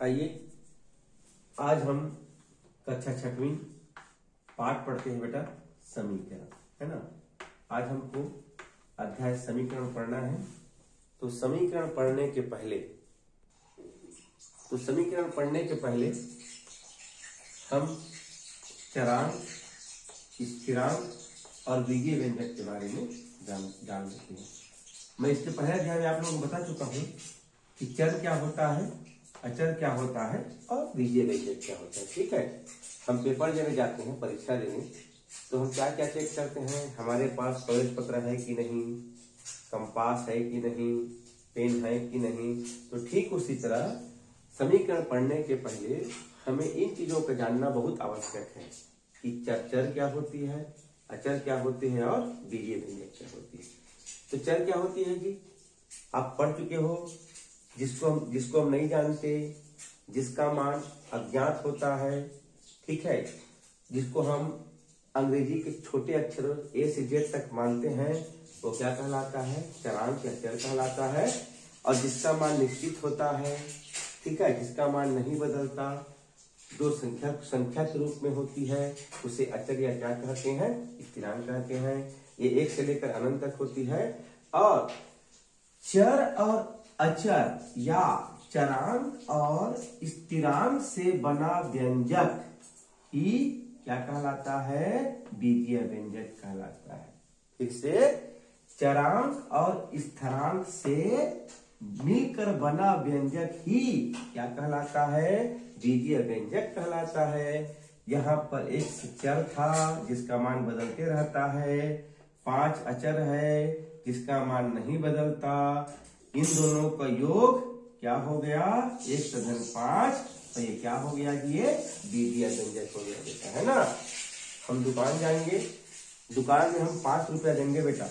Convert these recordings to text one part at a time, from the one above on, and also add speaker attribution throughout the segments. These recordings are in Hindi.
Speaker 1: आइए आज हम कक्षा 6वीं पाठ पढ़ते हैं बेटा समीकरण, है ना। आज हमको अध्याय समीकरण पढ़ना है। तो समीकरण पढ़ने के पहले हम चरांक, स्थिरांक और बीजीय व्यंजक के बारे में जान लेते हैं। मैं इसके पहले अध्याय में आप लोगों को बता चुका हूं कि चर क्या होता है, अचर क्या होता है और बीजीय व्यंजक क्या होता है। ठीक है, हम पेपर देने जाते हैं, परीक्षा देने, तो हम क्या क्या चेक करते हैं, हमारे पास प्रवेश पत्र है कि नहीं, कंपास है कि नहीं, पेन है कि नहीं। तो ठीक उसी तरह समीकरण पढ़ने के पहले हमें इन चीजों को जानना बहुत आवश्यक है कि चर क्या होती है, अचर क्या होती है और बीजीय व्यंजक क्या होती है। तो चर क्या होती है जी, आप पढ़ चुके हो। जिसको हम नहीं जानते, जिसका मान अज्ञात होता है, ठीक है, जिसको हम अंग्रेजी के छोटे अक्षरों ए से जेड तक मानते हैं, वो क्या कहलाता है, चरांक या चर कहलाता है। और जिसका मान निश्चित होता है, ठीक है, जिसका मान नहीं बदलता, जो संख्या के रूप में होती है, उसे अचर या क्या कहते हैं, स्थिरांक कहते हैं। ये 1 से लेकर अनंत तक होती है। और चर और अचर या चरांक और स्थिरांक से बना व्यंजक ही क्या कहलाता है, बीजीय व्यंजक कहलाता है। फिर से चरांक और स्थिरांक से मिलकर बना व्यंजक ही क्या कहलाता है, बीजीय व्यंजक कहलाता है। यहाँ पर एक चर था जिसका मान बदलते रहता है, 5 अचर है जिसका मान नहीं बदलता। इन दोनों का योग क्या हो गया, 1/5। तो ये क्या हो गया कि ये बीजीय व्यंजक हो गया बेटा, है ना। हम दुकान जाएंगे, दुकान में हम 5 रुपया देंगे बेटा,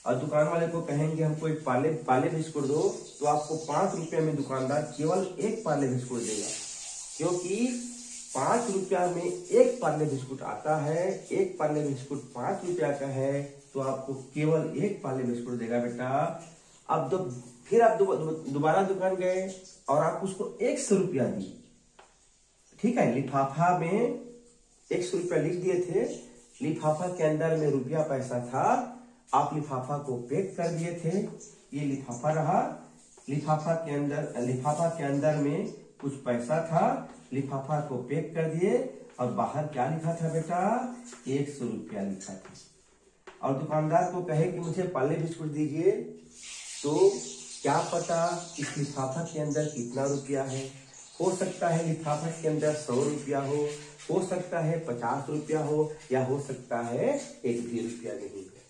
Speaker 1: और दुकान वाले को कहेंगे हमको एक पाले बिस्कुट दो, तो आपको 5 रुपया में दुकानदार केवल एक पाले बिस्कुट देगा, क्योंकि 5 रुपया में एक पाले बिस्कुट आता है। एक पाले बिस्कुट 5 रुपया का है, तो आपको केवल एक पाले बिस्कुट देगा बेटा। अब फिर आप दोबारा दुकान गए और आप उसको 100 रुपया दिए, ठीक है, लिफाफा में 100 रुपया लिख दिए थे, लिफाफा के अंदर में रुपया पैसा था, आप लिफाफा को पैक कर दिए थे। ये लिफाफा रहा, लिफाफा के अंदर में कुछ पैसा था, लिफाफा को पैक कर दिए, और बाहर क्या लिखा था बेटा, 100 रुपया लिखा था। और दुकानदार को कहे कि मुझे पाले बिस्कुट दीजिए, तो क्या पता इस लिफाफा के अंदर कितना रुपया है। हो सकता है लिफाफा के अंदर 100 रुपया हो सकता है 50 रुपया हो, या हो सकता है 1 भी रुपया नहीं है।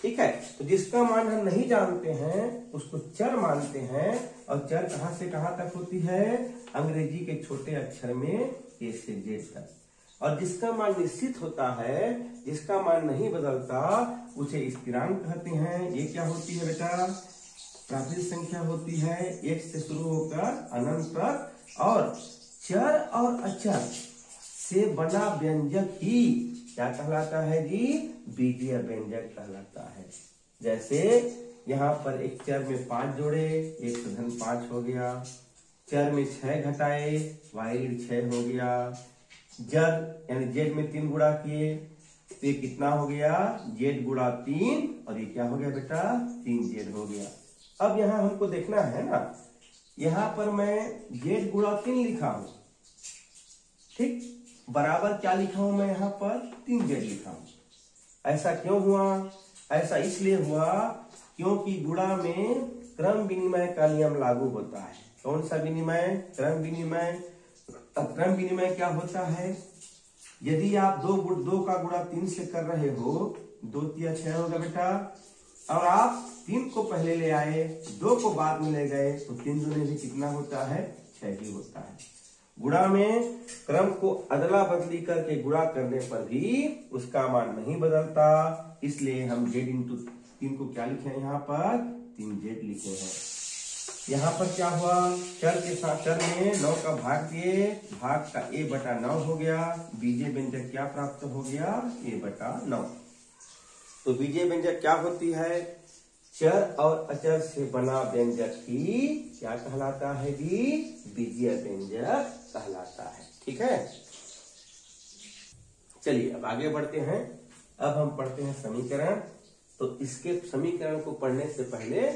Speaker 1: ठीक है, तो जिसका मान हम नहीं जानते हैं उसको चर मानते हैं। और चर कहां से कहां तक होती है, अंग्रेजी के छोटे अक्षर में ए से जेड तक। और जिसका मान निश्चित होता है, जिसका मान नहीं बदलता, उसे स्थिरांक कहते हैं। ये क्या होती है बेटा, प्राकृतिक संख्या होती है, 1 से शुरू होकर अनंत तक। और चर और अचर से बना व्यंजक ही क्या कहलाता है जी, बीजीय व्यंजक कहलाता है। जैसे यहाँ पर एक चर में 5 जोड़े, 1/5 हो गया। चर में 6 घटाए, वाइड 6 हो गया। जब यानी जेड में 3 गुणा किए, तो ये कितना हो गया, जेड गुणा 3, और ये क्या हो गया बेटा, 3 जेड हो गया। अब यहाँ हमको देखना है ना, यहाँ पर मैं जेड गुणा 3 लिखा हूं, ठीक, बराबर क्या लिखा हूं मैं, यहाँ पर 3 जेड लिखा हूं। ऐसा क्यों हुआ, ऐसा इसलिए हुआ क्योंकि गुणा में क्रम विनिमय का नियम लागू होता है। कौन सा विनिमय, क्रम विनिमय। क्रम विनिमय क्या होता है, यदि आप 2 का गुणा 3 से कर रहे हो, 2 तिया 6 होगा बेटा, और आप 3 को पहले ले आए, 2 को बाद में ले गए, तो 3 दूनी भी कितना होता है, 6 ही होता है। गुणा में क्रम को अदला बदली करके गुणा करने पर भी उसका मान नहीं बदलता, इसलिए हम जेड इंटू 3 को क्या लिखे हैं, यहाँ पर 3 जेड लिखे हैं। यहाँ पर क्या हुआ, चर के साथ चर में 9 का भाग दिए, भाग का a/9 हो गया। बीजीय व्यंजक क्या प्राप्त हो गया, a/9। तो बीजीय व्यंजक क्या होती है, चर और अचर से बना व्यंजक ही क्या कहलाता है जी? बीजीय व्यंजक कहलाता है। ठीक है, चलिए अब आगे बढ़ते हैं। अब हम पढ़ते हैं समीकरण। तो इसके समीकरण को पढ़ने से पहले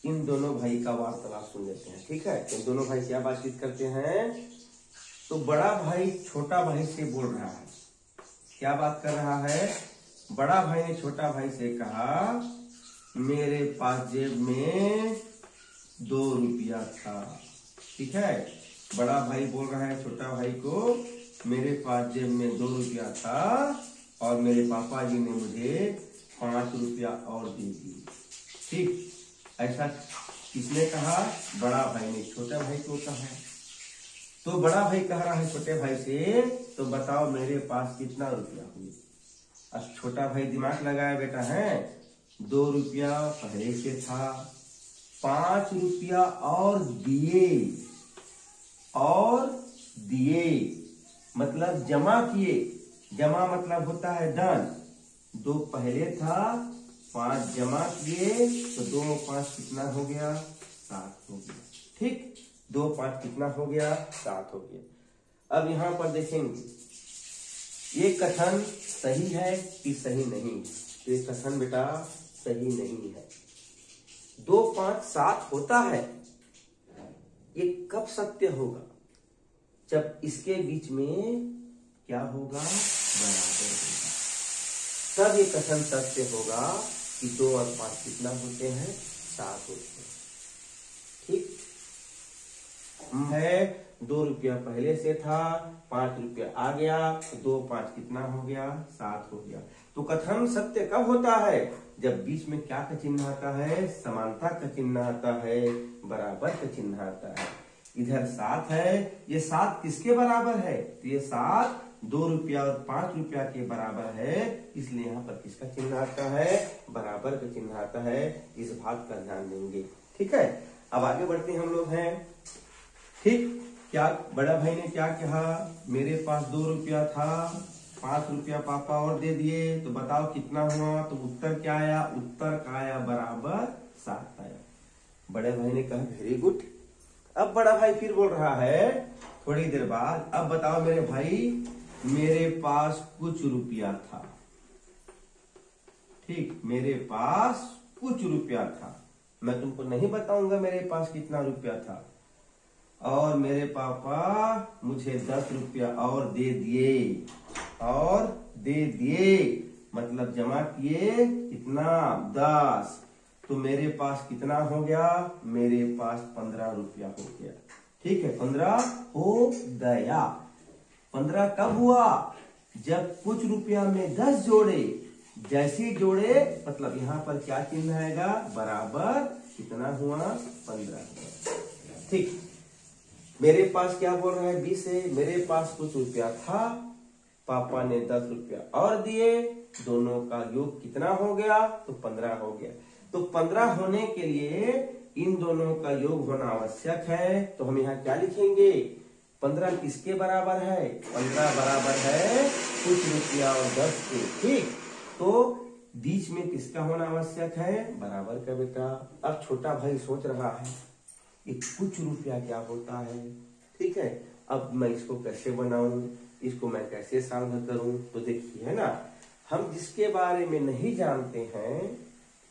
Speaker 1: इन दोनों भाई का वार्तालाप सुन लेते हैं। ठीक है, इन दोनों भाई क्या बातचीत करते हैं? तो बड़ा भाई छोटा भाई से बोल रहा है, क्या बात कर रहा है? बड़ा भाई ने छोटा भाई से कहा, मेरे पास जेब में 2 रुपया था। ठीक है, बड़ा भाई बोल रहा है छोटा भाई को, मेरे पास जेब में 2 रुपया था और मेरे पापा जी ने मुझे 5 रुपया और दे दिए। ठीक, ऐसा किसने कहा? बड़ा भाई ने छोटा भाई को कहा। तो बड़ा भाई कह रहा है छोटे भाई से, तो बताओ मेरे पास कितना रुपया हुआ? अब छोटा भाई दिमाग लगाया बेटा है, 2 रुपया पहले से था, 5 रुपया और दिए मतलब जमा किए। जमा मतलब होता है दान। 2 पहले था, 5 जमा किए, तो 2 और 5 कितना हो गया? 7 हो गया। ठीक, 2 5 कितना हो गया? 7 हो गया। अब यहां पर देखेंगे ये कथन सही है कि सही नहीं? ये कथन बेटा सही नहीं है। 2 5 7 होता है, ये कब सत्य होगा? जब इसके बीच में क्या होगा? बराबर होगा, तब ये कथन सत्य होगा कि 2 और 5 कितना होते हैं? 7 होते हैं। ठीक है, 2 रुपया पहले से था, 5 रुपया आ गया, तो 2 5 कितना हो गया? 7 हो गया। तो कथन सत्य कब होता है? जब बीच में क्या का चिन्ह आता है? समानता का चिन्ह आता है, बराबर का चिन्ह आता है। इधर 7 है, ये 7 किसके बराबर है? तो ये 7 2 रुपया और 5 रुपया के बराबर है, इसलिए यहाँ पर किसका चिन्ह आता है? बराबर का चिन्ह आता है। इस बात का ध्यान देंगे। ठीक है, अब आगे बढ़ते हैं हम लोग हैं। ठीक, क्या बड़ा भाई ने क्या कहा? मेरे पास 2 रुपया था, 5 रुपया पापा और दे दिए, तो बताओ कितना हुआ? तो उत्तर क्या आया? उत्तर का आया बराबर 7 आया। बड़े भाई ने कहा वेरी गुड। अब बड़ा भाई फिर बोल रहा है थोड़ी देर बाद, अब बताओ मेरे भाई, मेरे पास कुछ रुपया था। ठीक, मेरे पास कुछ रुपया था, मैं तुमको नहीं बताऊंगा मेरे पास कितना रुपया था, और मेरे पापा मुझे 10 रुपया और दे दिए, मतलब जमा किए कितना? 10। तो मेरे पास कितना हो गया? मेरे पास 15 रुपया हो गया। ठीक है, 15 हो गया। 15 कब हुआ? जब कुछ रुपया में 10 जोड़े, जैसे जोड़े मतलब यहाँ पर क्या चिन्ह आएगा? बराबर। कितना हुआ? 15 हुआ। ठीक, मेरे पास क्या बोल रहा है? 20 है। मेरे पास कुछ रुपया था, पापा ने 10 रुपया और दिए, दोनों का योग कितना हो गया? तो 15 हो गया। तो 15 होने के लिए इन दोनों का योग होना आवश्यक है। तो हम यहाँ क्या लिखेंगे? 15 किसके बराबर है? 15 बराबर है कुछ रुपया और 10 के। ठीक, तो बीच में किसका होना आवश्यक है? बराबर का बेटा। अब छोटा भाई सोच रहा है ये कुछ रुपया क्या होता है? ठीक है, अब मैं इसको कैसे बनाऊं, इसको मैं कैसे सॉल्व करूं? तो देखिए है ना, हम जिसके बारे में नहीं जानते हैं,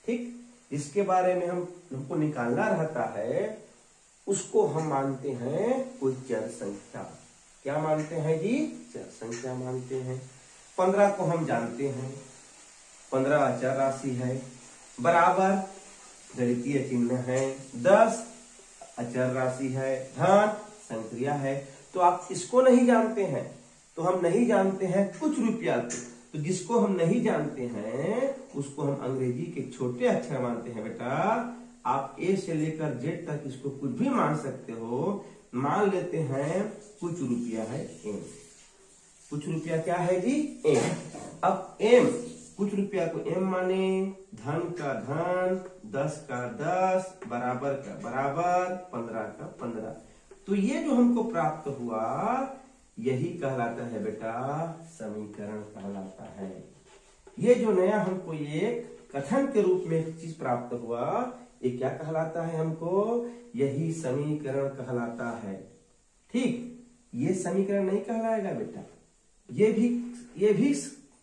Speaker 1: ठीक, जिसके बारे में हमको निकालना रहता है, उसको हम मानते हैं कोई चर संख्या। क्या मानते हैं जी? चर संख्या मानते हैं। 15 को हम जानते हैं, 15 अचर राशि है, बराबर गणितीय चिन्ह है, 10 अचर राशि है, धन संक्रिया है। तो आप इसको नहीं जानते हैं, तो हम नहीं जानते हैं कुछ रुपया को। तो जिसको हम नहीं जानते हैं उसको हम अंग्रेजी के छोटे अक्षर मानते हैं बेटा। आप ए से लेकर जेड तक इसको कुछ भी मान सकते हो। मान लेते हैं कुछ रुपया है एम। कुछ रुपया क्या है जी? एम। अब एम, कुछ रुपया को एम माने, धन का धन, 10 का 10, बराबर का बराबर, 15 का 15। तो ये जो हमको प्राप्त हुआ यही कहलाता है बेटा समीकरण कहलाता है। ये जो नया हमको एक कथन के रूप में एक चीज प्राप्त हुआ, ये क्या कहलाता है हमको? यही समीकरण कहलाता है। ठीक, ये समीकरण नहीं कहलाएगा बेटा, ये भी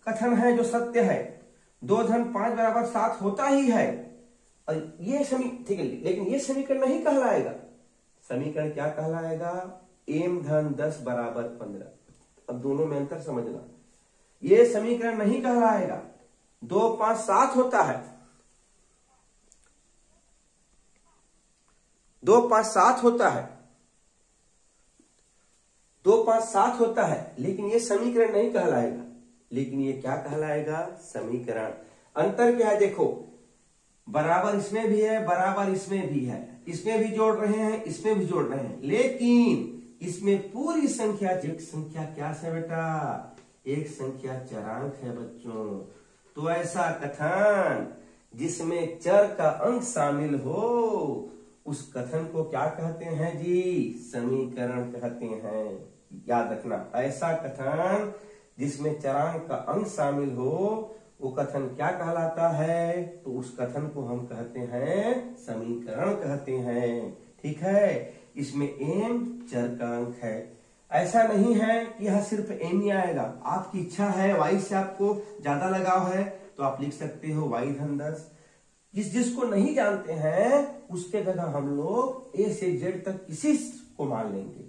Speaker 1: कथन है जो सत्य है। 2 धन 5 बराबर 7 होता ही है, और ये ठीक है, लेकिन ये समीकरण नहीं कहलाएगा। समीकरण क्या कहलाएगा? m धन 10 बराबर 15। अब दोनों में अंतर समझना। ये समीकरण नहीं कहलाएगा। 2 5 7 होता है, 2 5 7 होता है, 2 5 7 होता है, लेकिन ये समीकरण नहीं कहलाएगा। लेकिन ये क्या कहलाएगा? समीकरण। अंतर क्या है देखो, बराबर इसमें भी है, बराबर इसमें भी है, इसमें भी जोड़ रहे हैं, इसमें भी जोड़ रहे हैं, लेकिन इसमें पूरी संख्या एक संख्या क्या है बेटा? एक संख्या चरांक है बच्चों। तो ऐसा कथन जिसमें चर का अंक शामिल हो, उस कथन को क्या कहते हैं जी? समीकरण कहते हैं। याद रखना, ऐसा कथन जिसमें चरांक का अंक शामिल हो, वो कथन क्या कहलाता है? तो उस कथन को हम कहते हैं समीकरण कहते हैं। ठीक है, इसमें m चर का अंक है। ऐसा नहीं है कि यह सिर्फ m ही आएगा। आपकी इच्छा है, y से आपको ज्यादा लगाव है, तो आप लिख सकते हो y धन 10। जिसको नहीं जानते हैं उसके जगह हम लोग a से z तक किसी को मान लेंगे।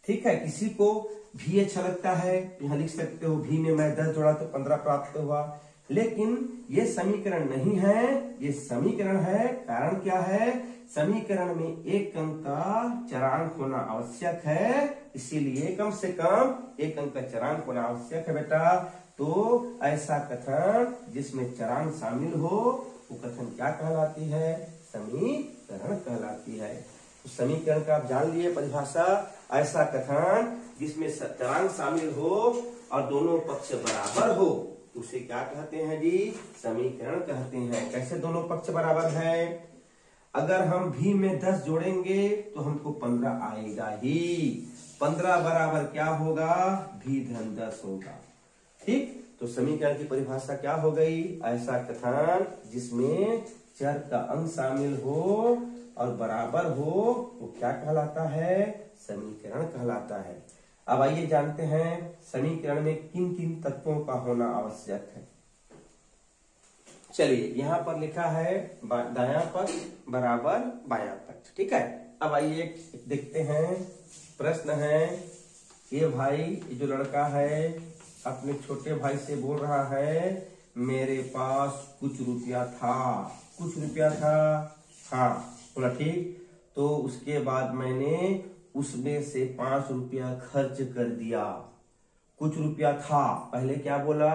Speaker 1: ठीक है, किसी को भी अच्छा लगता है, यहां लिख सकते हो भी में मैं 10 जोड़ा तो 15 प्राप्त हुआ। लेकिन ये समीकरण नहीं है, ये समीकरण है। कारण क्या है? समीकरण में एक अंक का चरांक होना आवश्यक है, इसीलिए कम से कम एक अंक का चरांक होना आवश्यक है बेटा। तो ऐसा कथन जिसमें चरांक शामिल हो, वो कथन क्या कहलाती है? समीकरण कहलाती है। तो समीकरण का आप जान लिए परिभाषा। ऐसा कथन जिसमें चरांक शामिल हो और दोनों पक्ष बराबर हो, उसे क्या कहते हैं जी? समीकरण कहते हैं। कैसे दोनों पक्ष बराबर है? अगर हम भी में 10 जोड़ेंगे तो हमको 15 आएगा ही। 15 बराबर क्या होगा? भी धन 10 होगा। ठीक, तो समीकरण की परिभाषा क्या हो गई? ऐसा कथन जिसमें चर का अंक शामिल हो और बराबर हो, वो क्या कहलाता है? समीकरण कहलाता है। अब आइए जानते हैं समीकरण में किन किन तत्वों का होना आवश्यक है। चलिए, यहाँ पर लिखा है दायां पक्ष बराबर बायां पक्ष। ठीक है, अब आइए देखते हैं। प्रश्न है, ये भाई, ये जो लड़का है अपने छोटे भाई से बोल रहा है, मेरे पास कुछ रुपया था। कुछ रुपया था, हाँ बोला ठीक। तो उसके बाद मैंने उसमें से 5 रुपया खर्च कर दिया। कुछ रुपया था, पहले क्या बोला?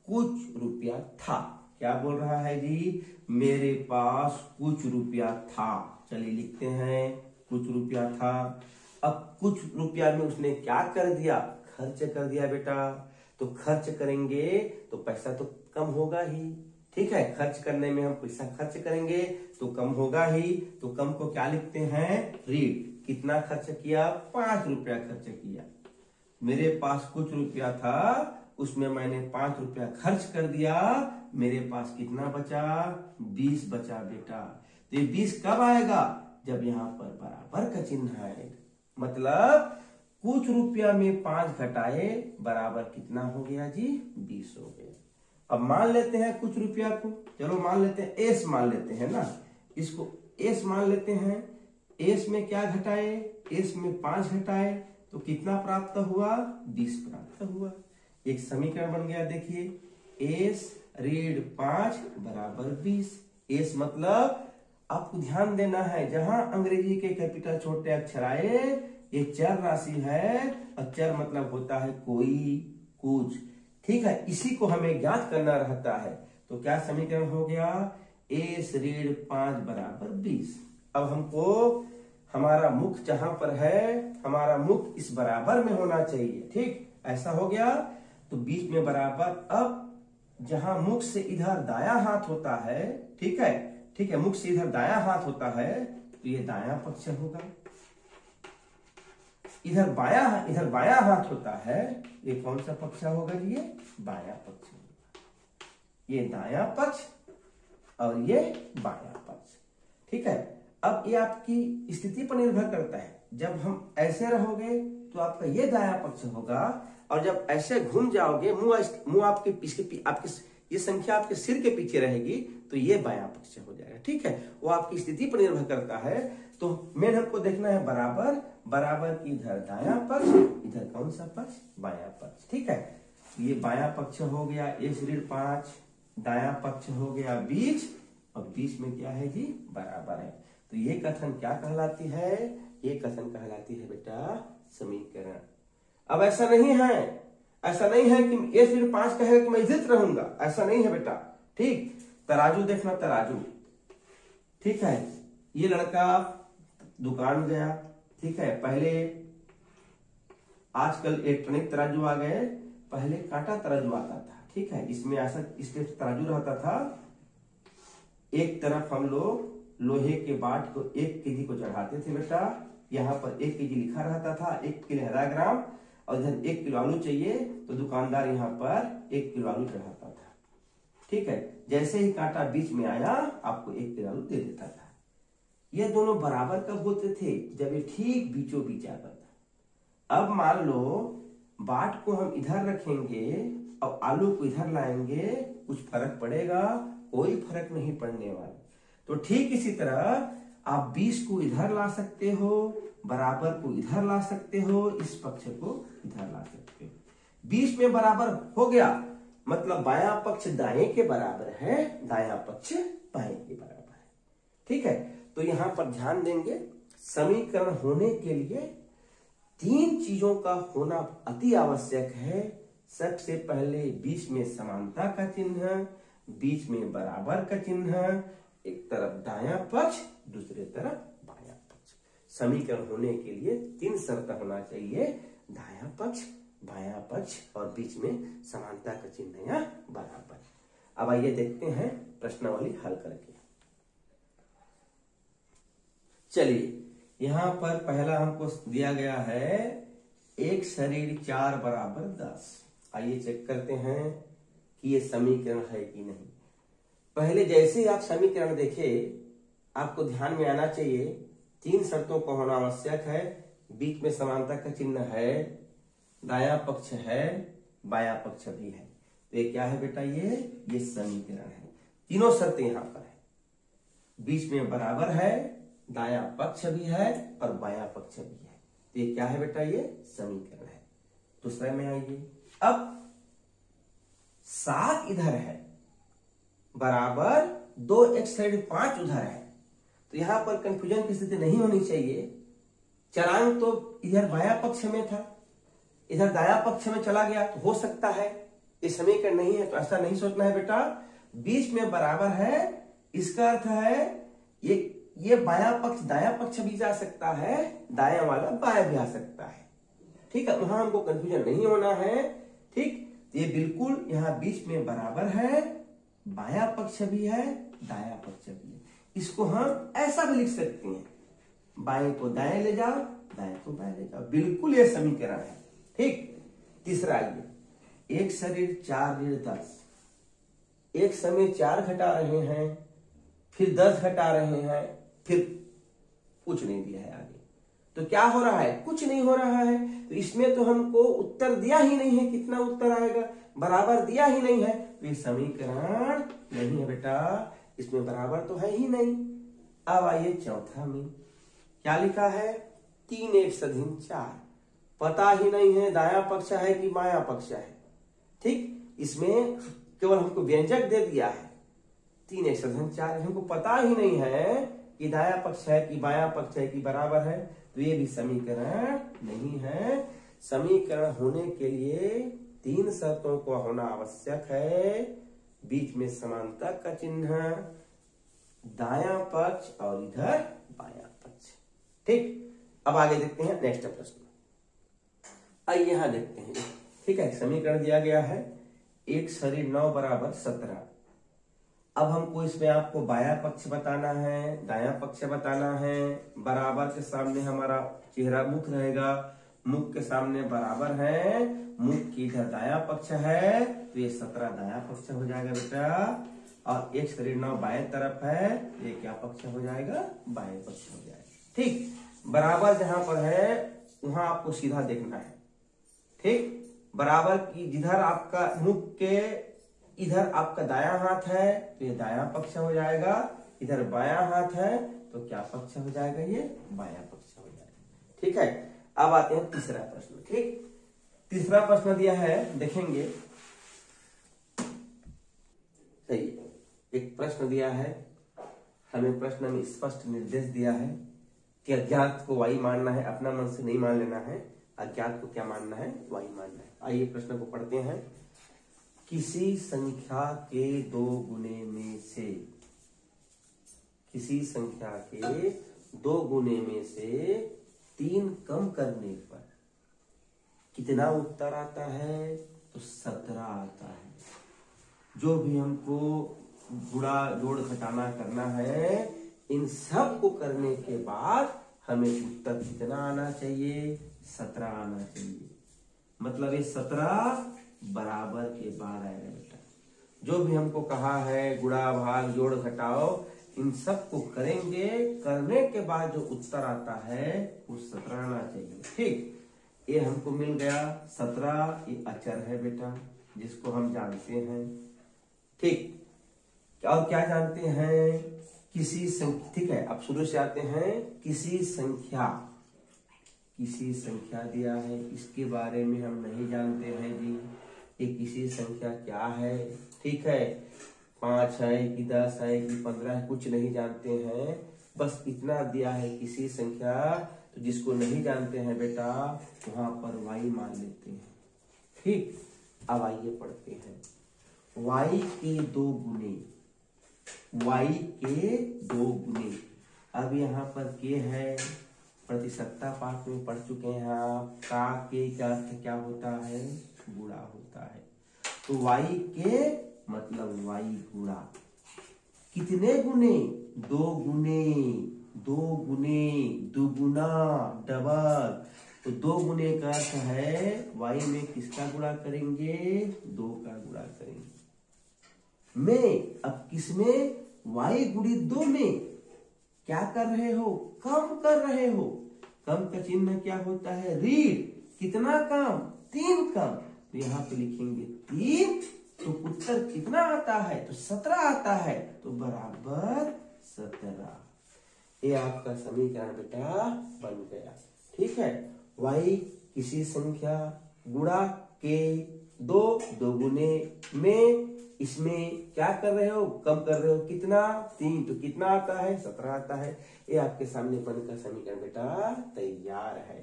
Speaker 1: कुछ रुपया था। क्या बोल रहा है जी? मेरे पास कुछ रुपया था। चलिए लिखते हैं, कुछ रुपया था। अब कुछ रुपया में उसने क्या कर दिया? खर्च कर दिया बेटा। तो खर्च करेंगे तो पैसा तो कम होगा ही। ठीक है, खर्च करने में हम पैसा खर्च करेंगे तो कम होगा ही। तो कम को क्या लिखते हैं? ऋण। कितना खर्च किया? 5 रुपया खर्च किया। मेरे पास कुछ रुपया था, उसमें मैंने 5 रुपया खर्च कर दिया। मेरे पास कितना बचा? 20 बचा बेटा। तो ये 20 कब आएगा? जब यहाँ पर बराबर का चिन्ह आएगा। मतलब कुछ रुपया में 5 घटाए बराबर कितना हो गया जी? 20 हो गया। अब मान लेते हैं कुछ रुपया को, चलो मान लेते हैं एस मान लेते हैं ना, इसको एस मान लेते हैं। एस में क्या घटाए? एस में 5 घटाए तो कितना प्राप्त हुआ? 20 प्राप्त हुआ। एक समीकरण बन गया। देखिए, एस ऋण 5 बराबर 20। एस मतलब आपको ध्यान देना है, जहां अंग्रेजी के कैपिटल छोटे अक्षर आए, ये चर राशि है और चर मतलब होता है कोई, कुछ। ठीक है, इसी को हमें ज्ञात करना रहता है। तो क्या समीकरण हो गया? एस ऋण 5 बराबर 20। अब हमको हमारा मुख जहां पर है, हमारा मुख इस बराबर में होना चाहिए। ठीक, ऐसा हो गया तो बीच में बराबर। अब जहां मुख से इधर दायां हाथ होता है, ठीक है, ठीक है, मुख से इधर दायां हाथ होता है तो ये दायां पक्ष होगा। इधर बायां हाथ होता है, ये कौन सा पक्ष होगा? ये बायां पक्ष होगा। ये दायां पक्ष और ये बायां पक्ष। ठीक है, अब ये आपकी स्थिति पर निर्भर करता है। जब हम ऐसे रहोगे तो आपका ये दायां पक्ष होगा, और जब ऐसे घूम जाओगे, मुंह आपके पीछे, आपके ये संख्या आपके सिर के पीछे रहेगी, तो ये बायां पक्ष हो जाएगा। ठीक है, वो आपकी स्थिति पर निर्भर करता है। तो मेन हमको देखना है बराबर, बराबर की इधर दायां पक्ष, इधर कौन सा पक्ष, बायां पक्ष। ठीक है, ये बायां पक्ष हो गया 1/5, दायां पक्ष हो गया 20, और बीच में क्या है जी, बराबर है। तो ये कथन क्या कहलाती है, ये कथन कहलाती है बेटा समीकरण। अब ऐसा नहीं है, ऐसा नहीं है कि 1/5 कहेगा कि मैं जित रहूंगा, ऐसा नहीं है बेटा। ठीक, तराजू देखना, तराजू। ठीक है, ये लड़का दुकान गया। ठीक है, पहले आजकल इलेक्ट्रॉनिक तराजू आ गए, पहले कांटा तराजू आता था। ठीक है, इसमें ऐसा इसलिए तराजू रहता था, एक तरफ हम लोग लोहे के बाट को 1 केजी को चढ़ाते थे बेटा, यहाँ पर 1 केजी लिखा रहता था, 1 किलो 1000 ग्राम, और इधर 1 किलो आलू चाहिए तो दुकानदार यहाँ पर 1 किलो आलू चढ़ाता था। ठीक है, जैसे ही कांटा बीच में आया आपको 1 किलो आलू दे देता था। ये दोनों बराबर कब होते थे, जब ये ठीक बीचों बीच आता था। अब मान लो बाट को हम इधर रखेंगे और आलू को इधर लाएंगे, कुछ फर्क पड़ेगा, कोई फर्क नहीं पड़ने वाला। तो ठीक इसी तरह आप 20 को इधर ला सकते हो, बराबर को इधर ला सकते हो, इस पक्ष को इधर ला सकते हो। 20 में बराबर हो गया, मतलब बायां पक्ष दाएं के बराबर है, दायां पक्ष बाएं के बराबर है। ठीक है, तो यहां पर ध्यान देंगे, समीकरण होने के लिए 3 चीजों का होना अति आवश्यक है। सबसे पहले बीच में समानता का चिन्ह, बीच में बराबर का चिन्ह, एक तरफ दायां पक्ष, दूसरे तरफ बायां पक्ष। समीकरण होने के लिए 3 शर्त होना चाहिए, दायां पक्ष, बायां पक्ष और बीच में समानता का चिन्ह या बराबर। अब आइए देखते हैं प्रश्नावली हल करके। चलिए, यहां पर पहला हमको दिया गया है एक शरीर 4 बराबर 10। आइए चेक करते हैं कि ये समीकरण है कि नहीं। पहले जैसे ही आप समीकरण देखे, आपको ध्यान में आना चाहिए 3 शर्तों को होना आवश्यक है। बीच में समानता का चिन्ह है, दायां पक्ष है, बायां पक्ष भी है। तो ये क्या है बेटा, ये समीकरण है। तीनों शर्तें यहां पर है, बीच में बराबर है, दायां पक्ष भी है और बायां पक्ष भी है। तो ये क्या है बेटा, ये समीकरण है। दूसरे में आइए, अब 7 इधर है, बराबर 2x/5 उधर है। तो यहां पर कंफ्यूजन की स्थिति नहीं होनी चाहिए। चरांक तो इधर बायां पक्ष में था, इधर दायां पक्ष में चला गया, तो हो सकता है ये समीकरण नहीं है, तो ऐसा नहीं सोचना है बेटा। बीच में बराबर है, इसका अर्थ है ये बायां पक्ष दायां पक्ष भी जा सकता है, दायां वाला बायां भी आ सकता है। ठीक है, वहां हमको कंफ्यूजन नहीं होना है। ठीक, ये बिल्कुल यहां बीच में बराबर है, बायां पक्ष भी है, दायां पक्ष भी है। इसको हम ऐसा भी लिख सकते हैं, बाएं को दाएं ले जाओ, दाएं को बाएं ले जाओ, बिल्कुल ये समीकरण है। ठीक, तीसरा आइए, एक शरीर 4/10। एक समय 4 घटा रहे हैं, फिर 10 घटा रहे हैं, फिर कुछ नहीं दिया है आगे। तो क्या हो रहा है, कुछ नहीं हो रहा है। तो इसमें तो हमको उत्तर दिया ही नहीं है, कितना उत्तर आएगा, बराबर दिया ही नहीं है, तो ये समीकरण नहीं है बेटा, इसमें बराबर तो है ही नहीं। अब आइए चौथा में, क्या लिखा है, 3x/4। पता ही नहीं है दायां पक्ष है कि बायां पक्ष है। ठीक, इसमें केवल हमको व्यंजक दे दिया है 3x/4, हमको पता ही नहीं है कि दायां पक्ष है कि बायां पक्ष है कि बराबर है। तो ये भी समीकरण नहीं है। समीकरण होने के लिए 3 शर्तों को होना आवश्यक है, बीच में समानता का चिन्ह, दायां पक्ष और इधर बायां पक्ष। ठीक, अब आगे देखते हैं नेक्स्ट प्रश्न। आइए यहां देखते हैं। ठीक है, समीकरण दिया गया है, एक शरीर 9 बराबर 17। अब हमको इसमें आपको बायां पक्ष बताना है, दायां पक्ष बताना है। बराबर के सामने हमारा चेहरा मुख रहेगा, मुख के सामने बराबर है, मुख की इधर दायां पक्ष है, तो ये 17 दायां पक्ष हो जाएगा बेटा। और x ऋण 9 बाएं तरफ है, ये क्या पक्ष हो जाएगा, बाएं पक्ष हो जाएगा। ठीक, बराबर जहां पर है वहां आपको सीधा देखना है। ठीक, बराबर की जिधर आपका मुख के इधर आपका दायां हाथ है तो ये दायां पक्ष हो जाएगा, इधर बायां हाथ है तो क्या पक्ष हो जाएगा, ये बायां पक्ष हो जाएगा। ठीक है, अब आते हैं तीसरा प्रश्न। ठीक, तीसरा प्रश्न दिया है, देखेंगे। सही, एक प्रश्न दिया है हमें, प्रश्न में स्पष्ट निर्देश दिया है कि अज्ञात को y मानना है, अपना मन से नहीं मान लेना है। अज्ञात को क्या मानना है, y मानना है। आइए प्रश्न को पढ़ते हैं। किसी संख्या के 2 गुने में से, किसी संख्या के 2 गुने में से 3 कम करने पर कितना उत्तर आता है, तो 17 आता है। जो भी हमको गुणा जोड़ घटाना करना है, इन सब को करने के बाद हमें उत्तर कितना आना चाहिए, 17 आना चाहिए। मतलब ये 17 बराबर के 12 है बेटा। जो भी हमको कहा है गुणा भाग जोड़ घटाओ, इन सब को करेंगे, करने के बाद जो उत्तर आता है वो 17 आना चाहिए। ठीक, ये हमको मिल गया 17, ये अचर है बेटा जिसको हम जानते हैं। ठीक, और क्या जानते हैं, किसी संख्या। ठीक है, अब शुरू से आते हैं। किसी संख्या, किसी संख्या दिया है, इसके बारे में हम नहीं जानते हैं जी, ये किसी संख्या क्या है। ठीक है, 5 है कि 10 है कि 15 है, कुछ नहीं जानते हैं, बस इतना दिया है किसी संख्या। तो जिसको नहीं जानते हैं बेटा वहां पर y मान लेते हैं। ठीक, अब आइए पढ़ते हैं। y के 2 गुने, y के 2 गुने। अब यहाँ पर के है, प्रतिशतता पाठ में पढ़ चुके हैं आप, का के का अर्थ क्या होता है, गुणा होता है। तो y के मतलब y गुणा, कितने गुने, 2 गुने, 2 गुने, दुगुना, डबल। तो 2 गुने का अर्थ है y में किसका गुणा करेंगे, 2 का गुणा करेंगे। में अब किसमें, y गुणित 2 में क्या कर रहे हो, कम कर रहे हो। कम का चिन्ह क्या होता है, ऋण। कितना कम, 3 कम। तो यहाँ पे लिखेंगे 3, तो उत्तर कितना आता है, तो 17 आता है, तो बराबर 17। ये आपका समीकरण बेटा बन गया। ठीक है, y किसी संख्या गुणा के 2 गुने में, इसमें क्या कर रहे हो, कम कर रहे हो, कितना, 3, तो कितना आता है, 17 आता है। ये आपके सामने बनकर समीकरण बेटा तैयार है।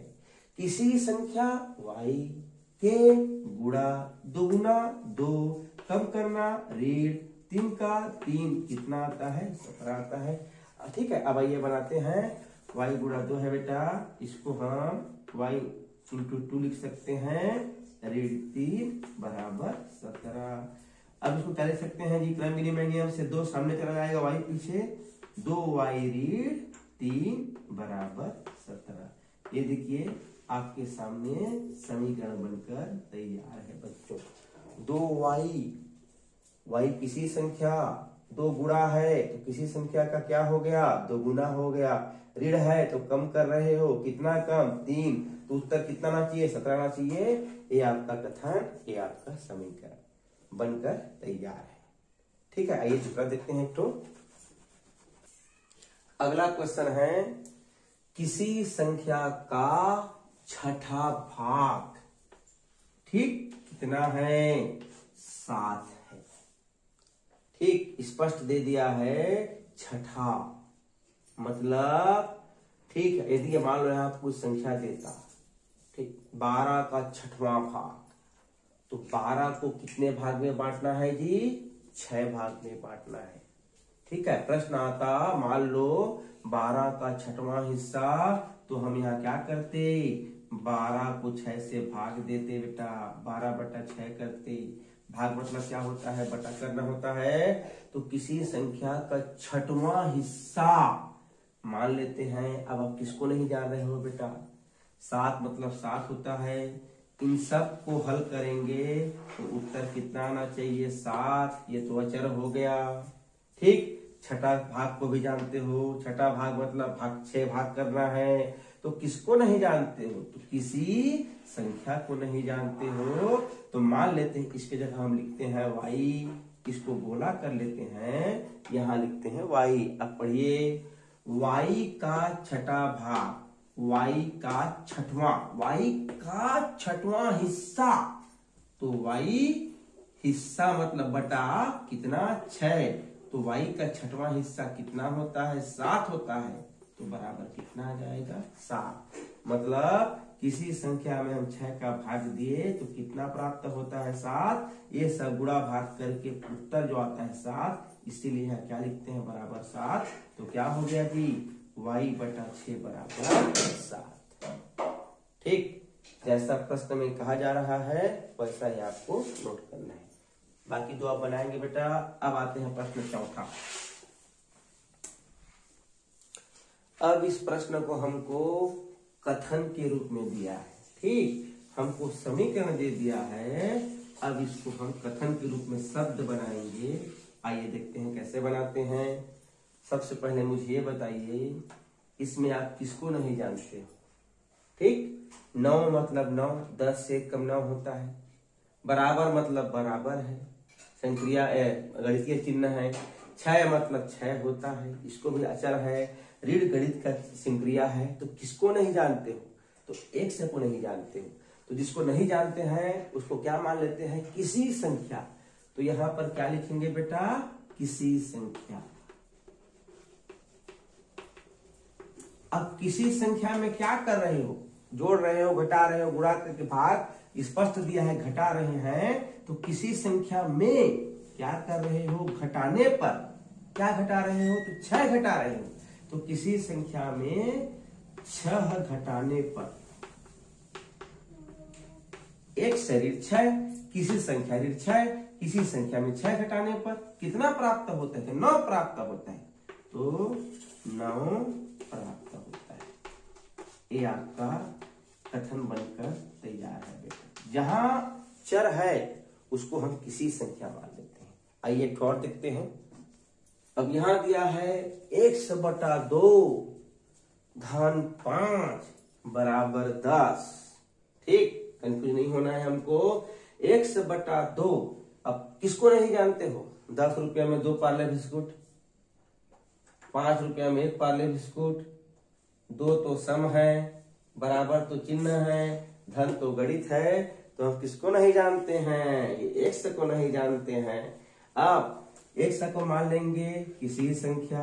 Speaker 1: किसी संख्या y के गुणा 2 गुना 2, कम करना ऋण 3 का 3, कितना आता है, 17 आता है। ठीक है, अब आइए बनाते हैं। y गुणा 2 है बेटा, इसको हम y इंटू 2 लिख सकते हैं, ऋण 3 बराबर 17। अब इसको क्या लिख सकते हैं जी, क्रम विनिमय नियम से 2 सामने चला जाएगा, y पीछे, 2y ऋण 3 बराबर 17। ये देखिए आपके सामने समीकरण बनकर तैयार है बच्चों। 2y किसी संख्या 2 गुणा है तो किसी संख्या का क्या हो गया, 2 गुना हो गया। ऋण है तो कम कर रहे हो, कितना कम, 3, तो उत्तर कितना आना चाहिए, 17 आना चाहिए। ये आपका कथन, ये आपका समीकरण बनकर तैयार है। ठीक है, आइए दूसरा देखते हैं। तो अगला क्वेश्चन है, किसी संख्या का छठा भाग, ठीक, कितना है, 7 है। ठीक, स्पष्ट दे दिया है छठा, मतलब ठीक है, यदि मान लो यहां कुछ संख्या देता, ठीक, 12 का छठवां भाग, तो 12 को कितने भाग में बांटना है जी, 6 भाग में बांटना है। ठीक है, प्रश्न आता मान लो 12 का छठवां हिस्सा, तो हम यहाँ क्या करते, 12 को 6 से भाग देते बेटा, 12/6 करते। भाग मतलब क्या होता है, बटा करना होता है। तो किसी संख्या का छठवां हिस्सा मान लेते हैं। अब आप किसको नहीं जान रहे हो बेटा, 7 मतलब 7 होता है, इन सब को हल करेंगे तो उत्तर कितना आना चाहिए? 7। ये तो अचर हो गया। ठीक, छठा भाग को भी जानते हो। छठा भाग मतलब 6 भाग करना है। तो किसको नहीं जानते हो? तो किसी संख्या को नहीं जानते हो। तो मान लेते हैं इसके जगह हम लिखते हैं y, इसको गोला कर लेते हैं, यहां लिखते हैं y। अब पढ़िए, y का छठा भाग, y का छठवां हिस्सा। तो y हिस्सा मतलब बटा कितना? 6। तो y का छठवां हिस्सा कितना होता है? 7 होता है। तो बराबर कितना आ जाएगा? 7। मतलब किसी संख्या में हम 6 का भाग दिए तो कितना प्राप्त होता है? 7। ये सब गुणा भाग करके उत्तर जो आता है 7, इसीलिए यहाँ क्या लिखते हैं? बराबर 7। तो क्या हो गया कि y बटा 6 बराबर 7। ठीक, जैसा प्रश्न में कहा जा रहा है वैसा ही आपको नोट करना है। बाकी तो आप बनाएंगे बेटा। अब आते हैं प्रश्न चौथा। अब इस प्रश्न को हमको कथन के रूप में दिया है। ठीक, हमको समीकरण दे दिया है। अब इसको हम कथन के रूप में शब्द बनाएंगे। आइए देखते हैं कैसे बनाते हैं। सबसे पहले मुझे ये बताइए, इसमें आप किसको नहीं जानते हो? ठीक, 9 मतलब 9, 10 से कम 9 होता है। बराबर मतलब बराबर है, संक्रिया गणितीय चिन्ह है। 6 मतलब 6 होता है, इसको भी अचर है, ऋण गणित का संक्रिया है। तो किसको नहीं जानते हो? तो एक से को नहीं जानते हो। तो जिसको नहीं जानते हैं उसको क्या मान लेते हैं? किसी संख्या। तो यहां पर क्या लिखेंगे बेटा? किसी संख्या। अब किसी संख्या में क्या कर रहे हो? जोड़ रहे हो, घटा रहे हो, गुणा करके भाग स्पष्ट दिया है, घटा रहे हैं। तो किसी संख्या में क्या कर रहे हो? घटाने पर क्या घटा रहे हो? तो 6 घटा रहे हो। तो किसी संख्या में 6 घटाने पर, एक से ऋण 6, किसी संख्या ऋण 6, किसी संख्या में 6 घटाने पर कितना प्राप्त होता है? तो 9 प्राप्त होता है। तो 9 प्राप्त होता है। ये आपका कथन बनकर तैयार है बेटा। जहां चर है उसको हम किसी संख्या मान लेते हैं। आइए एक और देखते हैं। अब यहां दिया है x/2 धन 5 बराबर 10। ठीक, कंफ्यूज नहीं होना है हमको। x/2। अब किसको नहीं जानते हो? 10 रुपया में 2 पार्ले बिस्कुट, 5 रुपया में 1 पार्ले बिस्कुट, 2 तो सम है, बराबर तो चिन्ह है, धन तो गणित है। तो हम किसको नहीं जानते हैं? ये x को नहीं जानते हैं। अब x को मान लेंगे किसी संख्या।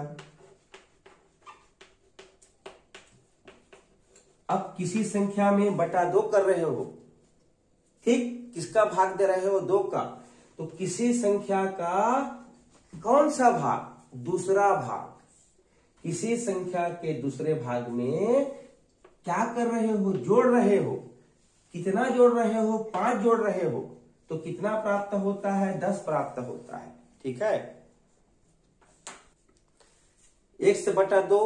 Speaker 1: अब किसी संख्या में बटा 2 कर रहे हो। ठीक, किसका भाग दे रहे हो? 2 का। तो किसी संख्या का कौन सा भाग? दूसरा भाग। किसी संख्या के दूसरे भाग में क्या कर रहे हो? जोड़ रहे हो। कितना जोड़ रहे हो? 5 जोड़ रहे हो। तो कितना प्राप्त होता है? 10 प्राप्त होता है। ठीक है, x/2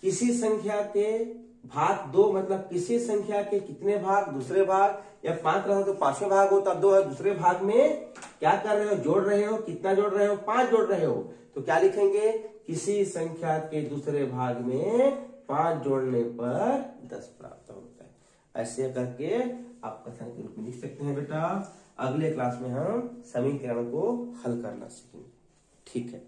Speaker 1: किसी संख्या के भाग 2 मतलब किसी संख्या के कितने भाग? दूसरे भाग। या 5 रहो तो 5वें भाग होता, 2 है दूसरे भाग में क्या कर रहे हो? जोड़ रहे हो। कितना जोड़ रहे हो? 5 जोड़ रहे हो। तो क्या लिखेंगे? किसी संख्या के दूसरे भाग में 5 जोड़ने पर 10 प्राप्त होता है। ऐसे करके आप कथन के रूप में लिख सकते हैं बेटा। अगले क्लास में हम समीकरण को हल करना सीखेंगे। ठीक है।